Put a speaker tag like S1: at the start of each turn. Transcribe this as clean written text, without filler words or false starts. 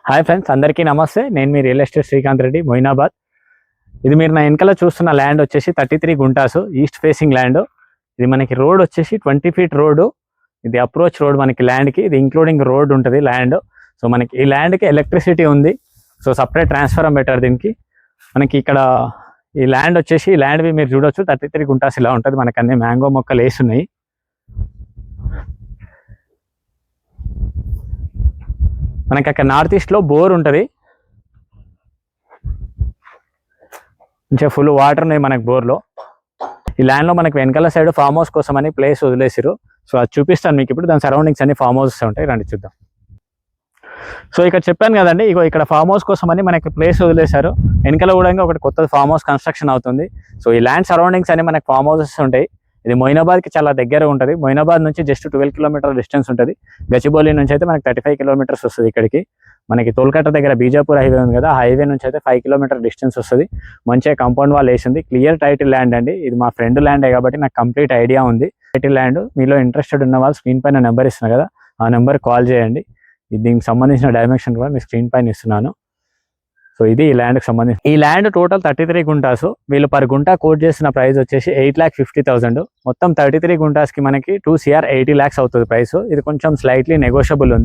S1: Hi friends, అందరికీ నమస్తే. నేను మీ రియల్ ఎస్టేట్ శ్రీకాంత్ రెడ్డి, మొయినాబాద్. ఇది మీరు నా వెనకాల చూస్తున్న ల్యాండ్ వచ్చేసి 33 గుంటాసు ఈస్ట్ ఫేసింగ్ ల్యాండ్. ఇది మనకి రోడ్ వచ్చేసి 20 ఫీట్ రోడ్డు. ఇది అప్రోచ్ రోడ్ మనకి ల్యాండ్కి. ఇది ఇంక్లూడింగ్ రోడ్ ఉంటుంది ల్యాండ్. సో మనకి ఈ ల్యాండ్కి ఎలక్ట్రిసిటీ ఉంది. సో సపరేట్ ట్రాన్స్ఫార్మర్ పెట్టారు దీనికి. మనకి ఇక్కడ ఈ ల్యాండ్ వచ్చేసి ఈ ల్యాండ్వి మీరు చూడొచ్చు 33 గుంటాస్ ఇలా ఉంటుంది. మనకి అన్ని మ్యాంగో మొక్కలు వేస్తున్నాయి. మనకి అక్కడ నార్త్ ఈస్ట్లో బోర్ ఉంటుంది. మంచిగా ఫుల్ వాటర్ ఉన్నాయి మనకి బోర్లో. ఈ ల్యాండ్లో మనకి వెనకాల సైడ్ ఫామ్ హౌస్ కోసం అని ప్లేస్ వదిలేసారు. సో అది చూపిస్తాను మీకు ఇప్పుడు. దాని సరౌండింగ్స్ అన్ని ఫామ్ హౌసెస్ ఉంటాయి, రండి చూద్దాం. సో ఇక్కడ చెప్పాను కదండి, ఇగో ఇక్కడ ఫామ్ హౌస్ కోసం అని మనకి ప్లేస్ వదిలేశారు. వెనకాల కూడా ఒకటి కొత్త ఫామ్ హౌస్ కన్స్ట్రక్షన్ అవుతుంది. సో ఈ ల్యాండ్ సరౌండింగ్స్ అని మనకి ఫామ్ హౌసెస్ ఉంటాయి. ఇది మొయినాబాద్కి చాలా దగ్గర ఉంటుంది. మొయినాబాద్ నుంచి జస్ట్ 12 కిలోమీటర్ల డిస్టెన్స్ ఉంటుంది. గచ్చిబౌలి నుంచి అయితే మనకి 35 కిలోమీటర్స్ వస్తుంది ఇక్కడికి. మనకి తోల్కట్ట దగ్గర బీజాపూర్ హైవే ఉంది కదా, హైవే నుంచి అయితే 5 కిలోమీటర్ డిస్టెన్స్ వస్తుంది. మంచిగా కాంపౌండ్ వాల్ వేసింది. క్లియర్ టైటిల్ ల్యాండ్ అండి. ఇది మా ఫ్రెండ్ ల్యాండే కాబట్టి నాకు కంప్లీట్ ఐడియా ఉంది. Title land. మీలో ఇంట్రెస్టెడ్ ఉన్న వాళ్ళు స్క్రీన్ పైన నెంబర్ ఇస్తున్నారు కదా, ఆ నెంబర్ కాల్ చేయండి. దీనికి సంబంధించిన డైమెన్షన్ కూడా మీ స్క్రీన్ పైన ఇస్తున్నాను. సో ఇది ఈ ల్యాండ్కి సంబంధించి. ఈ ల్యాండ్ టోటల్ 33 గుంటాసు. వీళ్ళు పర్ గుంటా కోట్ చేసిన ప్రైస్ వచ్చేసి 8,50,000. మొత్తం 33 గుంటాస్కి మనకి 2 CR 80 lakhs అవుతుంది ప్రైస్. ఇది కొంచెం స్లైట్లీ నెగోషియబుల్ ఉంది.